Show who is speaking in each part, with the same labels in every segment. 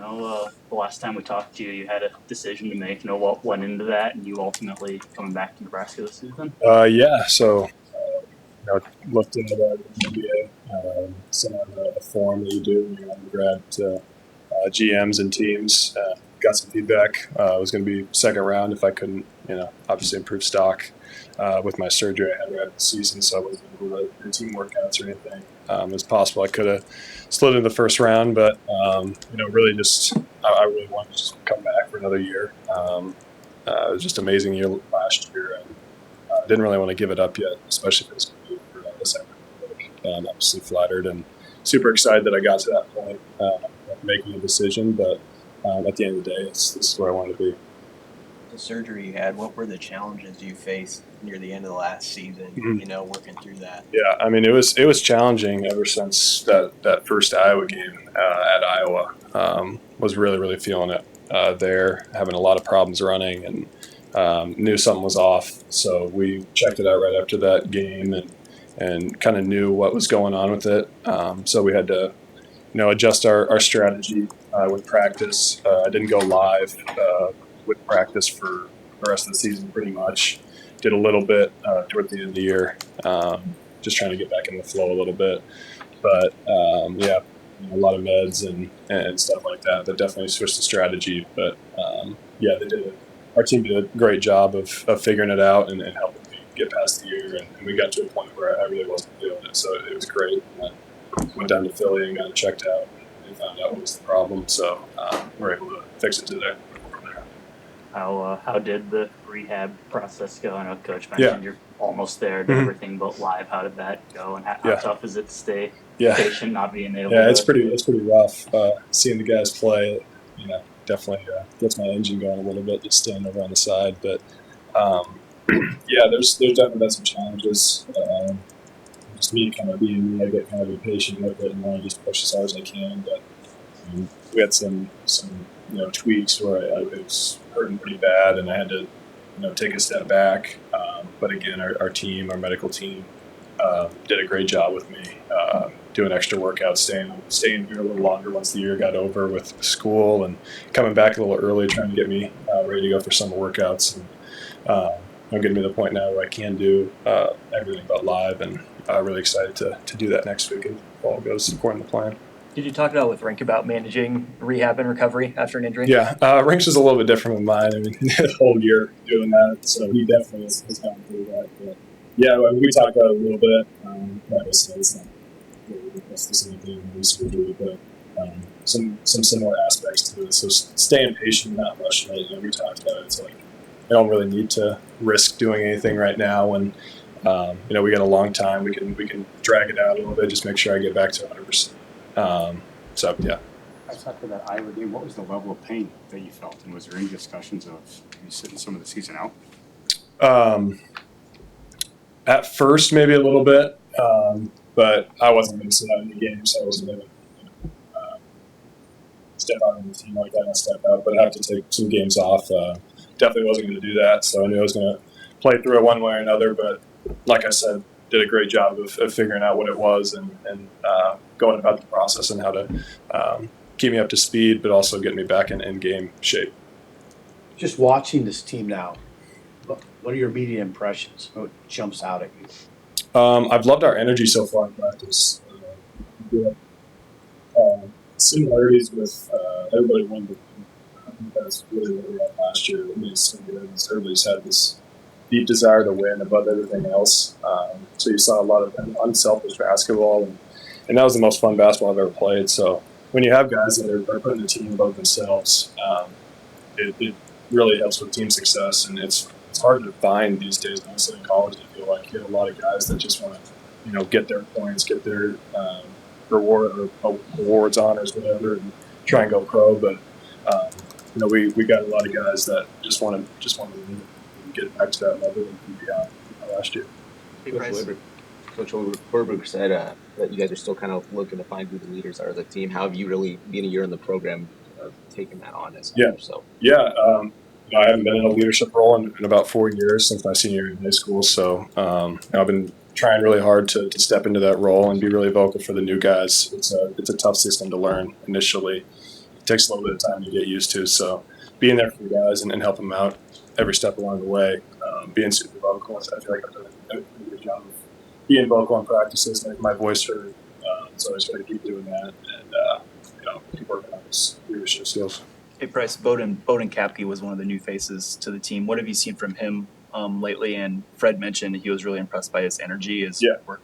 Speaker 1: The last time we talked to you, you had a decision to make. What went into that, and you ultimately coming back to Nebraska this season?
Speaker 2: Looked into the NBA, some of the form that you do when you're undergrad to GMs and teams. Got some feedback. It was going to be second round if I couldn't, obviously improve stock with my surgery I had right at the season, so I wasn't able to do team workouts or anything. It was possible I could have slid into the first round, but really just I really wanted to just come back for another year. It was just an amazing year last year, and didn't really want to give it up yet, especially if it was going to be for the second round. Obviously flattered and super excited that I got to that point of making a decision, but at the end of the day, this is where I want to be.
Speaker 3: The surgery you had, what were the challenges you faced near the end of the last season, working through that?
Speaker 2: Yeah, I mean, it was challenging ever since that first Iowa game at Iowa. Was really, really feeling it there, having a lot of problems running, and knew something was off. So we checked it out right after that game and kind of knew what was going on with it. So we had to adjust our strategy with practice. I didn't go live with practice for the rest of the season pretty much. Did a little bit toward the end of the year, just trying to get back in the flow a little bit. But, a lot of meds and stuff like that. That definitely switched the strategy. But, our team did a great job of figuring it out and helping me get past the year. And we got to a point where I really wasn't feeling it. So it was great. And I went down to Philly and got it checked out and found out what was the problem. So we're able to fix it today.
Speaker 1: How did the rehab process go? I know Coach mentioned you're almost there, did everything but live. How did that go? And how tough is it to stay patient, not being able to...
Speaker 2: Yeah, it's pretty rough. Seeing the guys play, definitely gets my engine going a little bit, just staying over on the side. But, there's definitely been some challenges. Just me kind of being me, I get kind of impatient with it and want to just push as hard as I can. But we had some tweaks where it was hurting pretty bad, and I had to take a step back. But again, our team, our medical team, did a great job with me doing extra workouts, staying here a little longer once the year got over with school, and coming back a little early, trying to get me ready to go for summer workouts. And getting me to the point now where I can do everything but live, and really excited to do that next week if all goes according to plan.
Speaker 4: Did you talk with Rink about managing rehab and recovery after an injury?
Speaker 2: Yeah, Rink's was a little bit different than mine. I mean, the whole year doing that, so he definitely has gone through that. But we talked about it a little bit. Like I said, it's not really the same thing in surgery, but some similar aspects to it. So staying patient, not rushing it. We talked about it. It's like I don't really need to risk doing anything right now, and we got a long time. We can drag it out a little bit, just make sure I get back to 100%.
Speaker 5: After that Iowa game, what was the level of pain that you felt, and was there any discussions of you sitting some of the season out?
Speaker 2: At first, maybe a little bit, but I wasn't going to sit out in the game, so I wasn't going to step out on the team like that and step out. But I have to take some games off. Definitely wasn't going to do that, so I knew I was going to play through it one way or another. But like I said, did a great job of figuring out what it was and going about the process and how to keep me up to speed, but also get me back in game shape.
Speaker 6: Just watching this team now, what are your immediate impressions? What jumps out at you?
Speaker 2: I've loved our energy so far in practice. Similarities with everybody won the I think that's really what we had last year. It made it so good. Everybody's had this deep desire to win above everything else. So you saw a lot of unselfish basketball, and that was the most fun basketball I've ever played. So when you have guys that are putting the team above themselves, it really helps with team success. And it's hard to find these days, mostly in college. I feel like you have a lot of guys that just want to, get their points, get their awards, honors, whatever, and try and go pro. But we got a lot of guys that just want to win and get back to that level and beyond last year.
Speaker 7: Coach Horberg said that you guys are still kind of looking to find who the leaders are of the team. How have you really, being a year in the program, taken that on as yourself?
Speaker 2: Yeah, I haven't been in a leadership role in about 4 years since my senior year in high school. So I've been trying really hard to step into that role and be really vocal for the new guys. It's a tough system to learn initially. takes a little bit of time to get used to. So being there for the guys and helping them out every step along the way, being super vocal. I feel like I've done a pretty good job of being vocal in practices, make my voice heard. So I just got to keep doing that and keep working on those leadership skills.
Speaker 4: Hey, Pryce, Bowden Kapke was one of the new faces to the team. What have you seen from him lately? And Fred mentioned he was really impressed by his energy, his work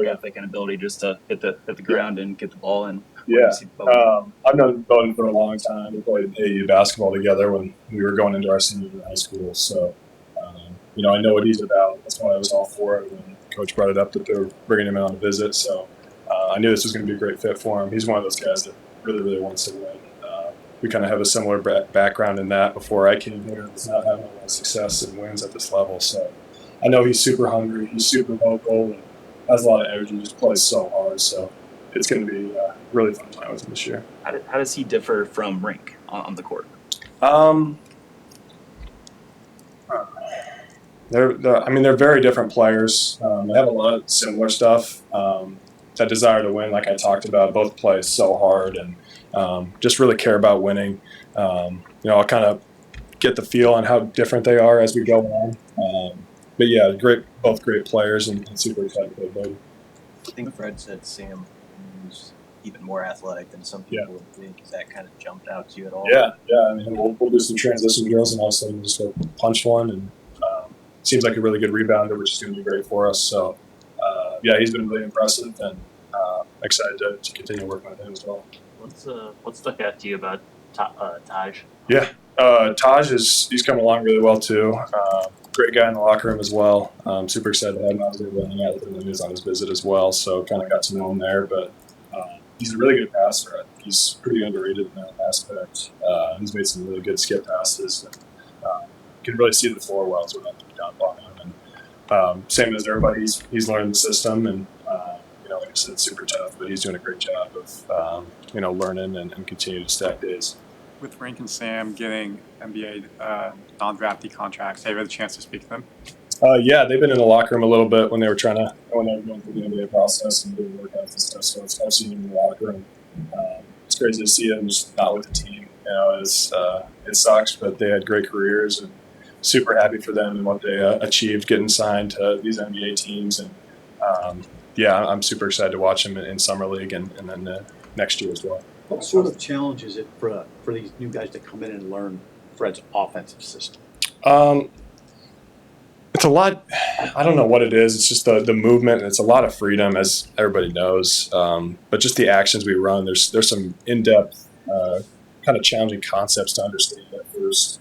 Speaker 4: ethic, and ability just to hit the ground and get the ball. And
Speaker 2: I've known Bowden for a long time. We played AAU basketball together when we were going into our senior year in high school. So, I know what he's about. That's why I was all for it when Coach brought it up that they were bringing him in on a visit. So I knew this was going to be a great fit for him. He's one of those guys that really, really wants to win. We kind of have a similar background in that. Before I came here, was not having a lot of success and wins at this level. So I know he's super hungry. He's super vocal and has a lot of energy. Just plays so hard. So it's going to be really fun playing with him this year.
Speaker 4: How does he differ from Rink on the court?
Speaker 2: They're very different players. They have a lot of similar stuff. That desire to win, like I talked about, both play so hard and just really care about winning. I'll kind of get the feel on how different they are as we go on. But yeah, both great players and super excited to play both.
Speaker 3: I think Fred said Sam was even more athletic than some people would think. Has that kind of jumped out to you at all?
Speaker 2: Yeah. I mean, we'll do some transition drills and all of a sudden just go punch one, and seems like a really good rebounder, which is going to be great for us. So, he's been really impressive, and excited to continue working with him as well.
Speaker 1: What stuck out to you about Taj?
Speaker 2: Yeah, Taj he's coming along really well too. Great guy in the locker room as well. Super excited to have him. I was able to hang out with him when he was on his visit as well, so kind of got to know him there. But he's a really good passer. I think he's pretty underrated in that aspect. He's made some really good skip passes. And, can really see the floor well, so we don't have to dump on him. And same as everybody, he's learned the system, and like I said, super tough, but he's doing a great job of learning and continue to stack days.
Speaker 5: With Rink and Sam getting NBA non-drafty contracts, have you had a chance to speak to them?
Speaker 2: Yeah, they've been in the locker room a little bit when they were going through the NBA process and doing workouts and stuff. So I've seen them in the locker room. It's crazy to see them just not with the team. It sucks, but they had great careers, and super happy for them and what they achieved getting signed to these NBA teams. And I'm super excited to watch them in summer league and then next year as well.
Speaker 6: What sort of challenge is it for these new guys to come in and learn Fred's offensive system?
Speaker 2: It's a lot. I don't know what it is. It's just the movement. It's a lot of freedom, as everybody knows. But just the actions we run, there's some in-depth, kind of challenging concepts to understand at first,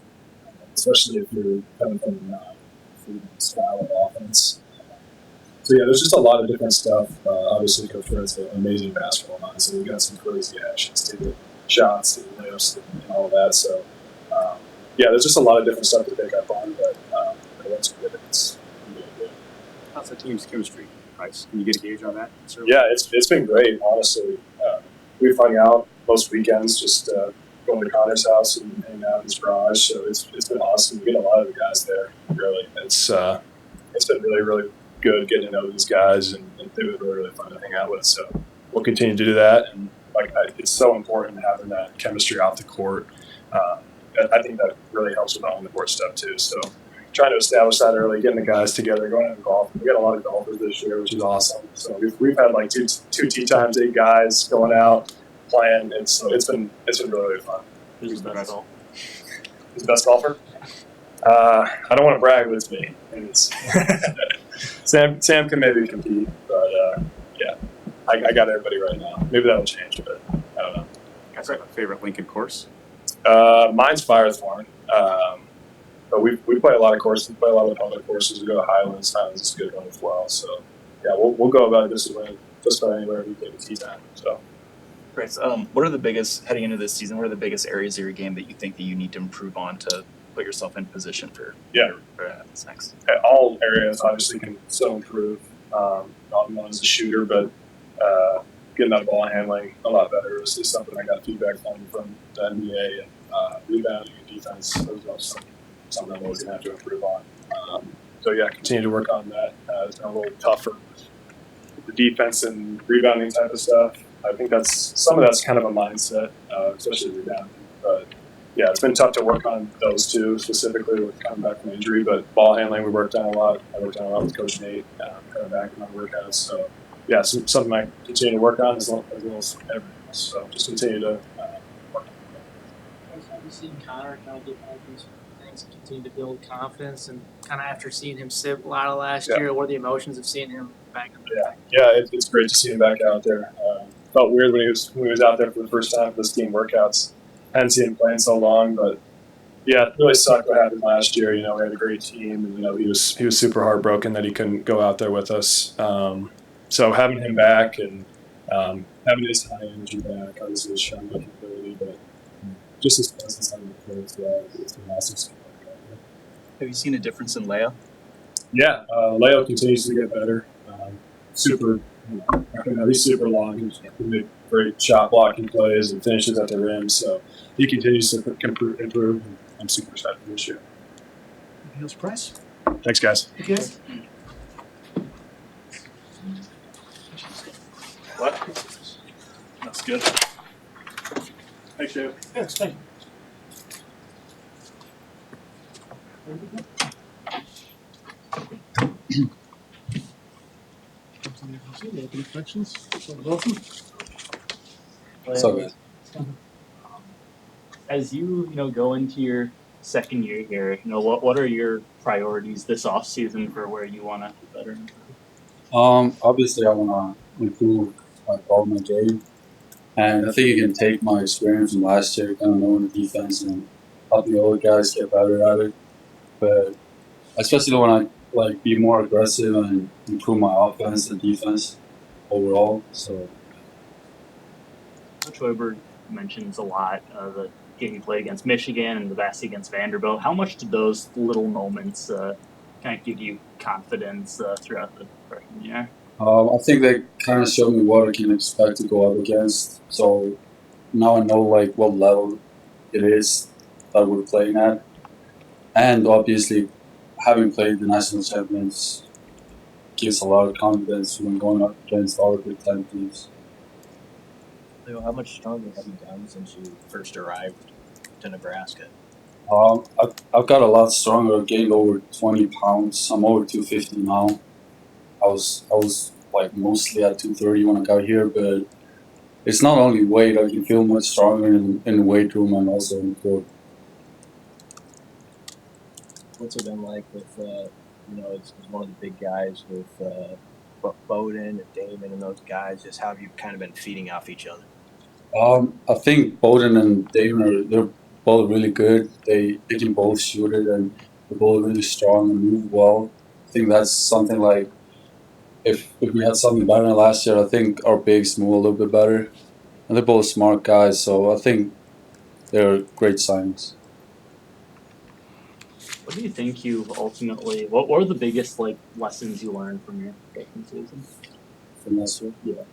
Speaker 2: especially if you're coming from a non-freedom style of offense. So yeah, there's just a lot of different stuff. Obviously, Coach Fred's an amazing basketball mind, so we got some crazy actions, taking shots, taking layups, and all of that. So there's just a lot of different stuff to pick up on, but once we get it, it's really good.
Speaker 5: How's the team's chemistry, Pryce? Can you get a gauge on that?
Speaker 2: Yeah, it's been great, honestly. We've hung out most weekends, just going to Connor's house and hanging out in his garage. So it's been awesome. We get a lot of the guys there. Really, it's been really, really good getting to know these guys, and they've been really, really fun to hang out with. So we'll continue to do that. And it's so important having that chemistry off the court. I think that really helps with on the court stuff too. So trying to establish that early, getting the guys together, going out and golf. We got a lot of golfers this year, which is awesome. So we've had like two tee times, 8 guys going out playing. It's been really, really fun.
Speaker 1: Who's the best golfer?
Speaker 2: Who's the best golfer? I don't want to brag, but it's me. It's Sam can maybe compete, but I got everybody right now. Maybe that'll change, but I don't know.
Speaker 5: You guys have a favorite Lincoln course?
Speaker 2: Mine's Firethorn. But we play a lot of courses. We play a lot of other courses. We go to Highlands. Highlands is a good one as well. So yeah, we'll go about it just about anywhere we get a tee time. So.
Speaker 4: Great. What are the biggest, heading into this season, what are the biggest areas of your game that you think that you need to improve on to put yourself in position for what's next?
Speaker 2: All areas obviously can still improve. Not one as a shooter, but getting that ball handling a lot better is something I got feedback from the NBA, and rebounding and defense. Those are something I'm always going to have to improve on. Continue to work on that. It's been a little tougher with the defense and rebounding type of stuff. I think some of that's kind of a mindset, especially rebounding. But yeah, it's been tough to work on those two specifically with coming back from injury. But ball handling, we worked on a lot. I worked on a lot with Coach Nate, coming back in my workouts. So yeah, something I continue to work on as well as everything else. So just continue to work on it.
Speaker 8: Have you seen Connor kind of get all these things, continue to build confidence, and kind of after seeing him sit a lot of last year, what are the emotions of seeing him back?
Speaker 2: It's great to see him back out there. Felt weird when he was out there for the first time for this team workouts. Hadn't seen him play in so long, but yeah, it really sucked what happened last year. We had a great team, and he was super heartbroken that he couldn't go out there with us. So having him back and having his high energy back, obviously his shot making ability, but just his presence on the court as well. It's been awesome.
Speaker 4: Have you seen a difference in Leia?
Speaker 2: Yeah, Leo continues to get better. He's super long. He's make great shot blocking plays and finishes at the rim. So he continues to improve. I'm super excited for this year.
Speaker 6: Anything else, Pryce?
Speaker 2: Thanks, guys.
Speaker 6: Okay.
Speaker 4: What? That's good.
Speaker 2: Thanks, Dave.
Speaker 6: Yes, thank you. Any questions?
Speaker 9: So good.
Speaker 1: As you go into your second year here, what are your priorities this off season for where you want to get better?
Speaker 9: Obviously, I want to improve my game, and I think you can take my experience from last year, kind of knowing the defense, and help the other guys get better at it. But especially when I be more aggressive and improve my offense and defense overall. So,
Speaker 1: Coach Weber mentions a lot the game you played against Michigan and the Nebraska against Vanderbilt. How much did those little moments kind of give you confidence throughout the freshman year?
Speaker 9: I think they kind of showed me what I can expect to go up against. So now I know what level it is that we're playing at, and obviously having played the national champions gives a lot of confidence when going up against all the Big Ten teams.
Speaker 3: Leo, how much stronger have you gotten since you first arrived to Nebraska?
Speaker 9: I've got a lot stronger. I've gained over 20 pounds. I'm over 250 now. I was mostly at 230 when I got here, but it's not only weight. I can feel much stronger in the weight room and also in the court.
Speaker 3: What's it been like with, as one of the big guys with Bowden and Damon and those guys? Just how have you kind of been feeding off each other?
Speaker 9: I think Bowden and Damon they're both really good. They can both shoot it, and they're both really strong and move well. I think that's something if we had something better than last year, I think our bigs move a little bit better. And they're both smart guys, so I think they're great signings.
Speaker 1: What do you think what were the biggest lessons you learned from your freshman season?
Speaker 9: From last year? Yeah.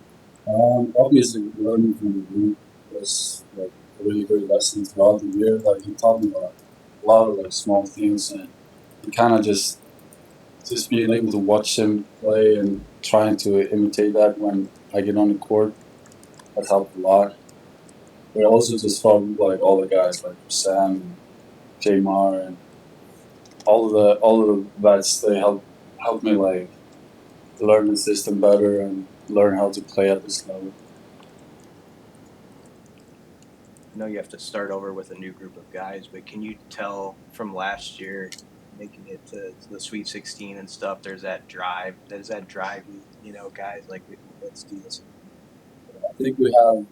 Speaker 9: Obviously, learning from the group was a really great lesson throughout the year. He taught me a lot of small things, and kind of just being able to watch him play and trying to imitate that when I get on the court, that helped a lot. But also just from all the guys Sam and Jamar and all of the vets, they helped me learn the system better and learn how to play at this level.
Speaker 3: I know you have to start over with a new group of guys, but can you tell from last year making it to the Sweet 16 and stuff, there's that drive? Does that drive guys let's do this?
Speaker 9: I think we have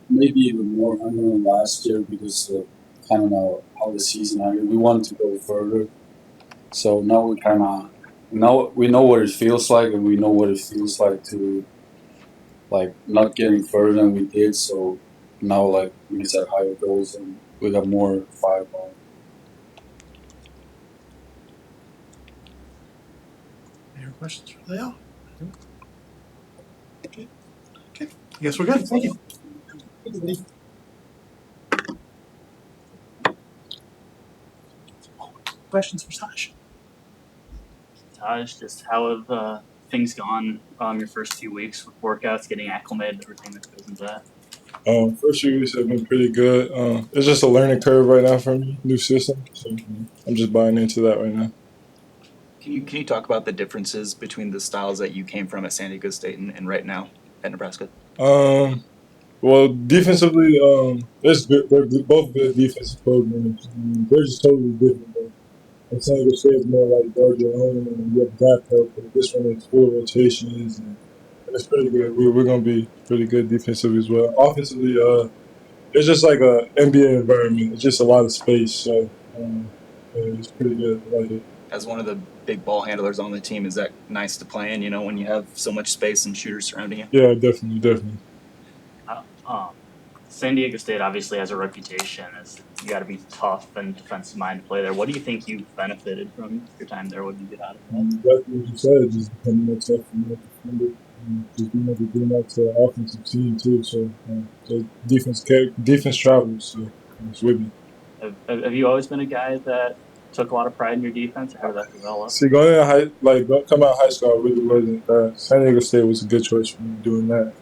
Speaker 9: maybe even more hunger than last year because of kind of know how the season ended. We wanted to go further. So now we kind of we know what it feels like, and we know what it feels like to not getting further than we did. So now we set higher goals and we got more firepower.
Speaker 6: Any other questions for Leo? Okay. I guess we're good. Thank you. Questions for Taj?
Speaker 1: Taj, just how have things gone your first few weeks with workouts, getting acclimated, everything that goes into that?
Speaker 10: First few weeks have been pretty good. It's just a learning curve right now for me, new system. So I'm just buying into that right now.
Speaker 4: Can you talk about the differences between the styles that you came from at San Diego State and right now at Nebraska?
Speaker 10: Well, defensively, it's good. They're both good defensive programs. They're just totally different. And San Diego State is more like guard your own and you have gap help. But this one is full rotations and it's pretty good. We're going to be pretty good defensively as well. Offensively, it's just like a NBA environment. It's just a lot of space. So it's pretty good. I like it.
Speaker 4: As one of the big ball handlers on the team, is that nice to play in, when you have so much space and shooters surrounding you?
Speaker 10: Yeah, definitely.
Speaker 1: San Diego State obviously has a reputation as you got to be tough and defensive mind to play there. What do you think you benefited from your time there? What did you get out of that?
Speaker 10: That's what you said, just becoming more tough and more defender. Just being able to do that to an offensive team too. So defense travels. So it's with me.
Speaker 1: Have you always been a guy that took a lot of pride in your defense, or how did that develop?
Speaker 10: See, going in come out of high school, I really wasn't. San Diego State was a good choice for me doing that.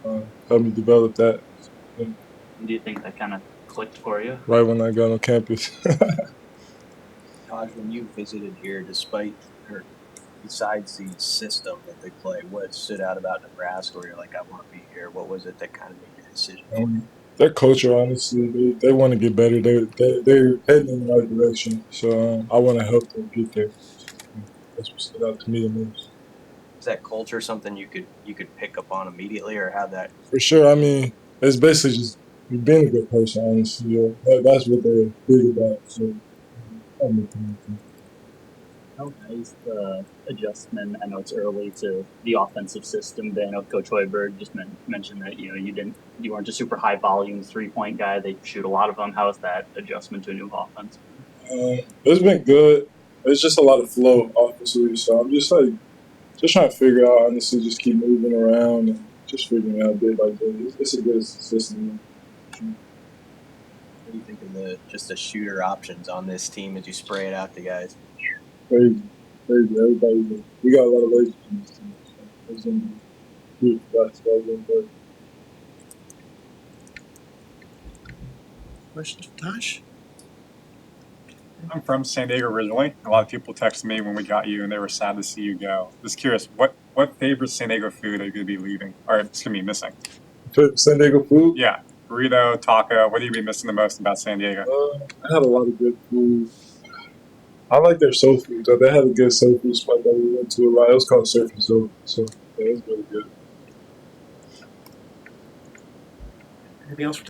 Speaker 10: Helped me develop that. Yeah.
Speaker 1: Do you think that kind of clicked for you?
Speaker 10: Right when I got on campus.
Speaker 3: Taj, when you visited here, besides the system that they play, what stood out about Nebraska where you're like, I want to be here? What was it that kind of made your decision?
Speaker 10: Their culture, honestly, they want to get better. They're heading in the right direction. So I want to help them get there. That's what stood out to me the most.
Speaker 3: Is that culture something you could pick up on immediately, or how that?
Speaker 10: For sure. I mean, it's basically just being a good person, honestly. That's what they're big about. So
Speaker 1: How nice the adjustment? I know it's early to the offensive system. But I know Coach Hoiberg just mentioned that you weren't a super high volume 3-point guy. They shoot a lot of them. How is that adjustment to a new offense?
Speaker 10: It's been good. It's just a lot of flow offensively. So I'm just trying to figure out. Honestly, just keep moving around and just figuring out day by day. It's a good system.
Speaker 3: What do you think of the shooter options on this team as you spray it out to guys?
Speaker 10: Crazy. Everybody, we got a lot of legends in this team. So it's going to be good basketball.
Speaker 11: Questions for Taj?
Speaker 5: I'm from San Diego originally. A lot of people texted me when we got you, and they were sad to see you go. Just curious, what favorite San Diego food are you going to be leaving, or it's going to be missing?
Speaker 10: San Diego food?
Speaker 5: Yeah, burrito, taco. What do you be missing the most about San Diego?
Speaker 10: I had a lot of good food. I like their soul food. They had a good soul food spot that we went to a lot. It was called Surf and Soul. So yeah, it was really good.
Speaker 11: Anything else for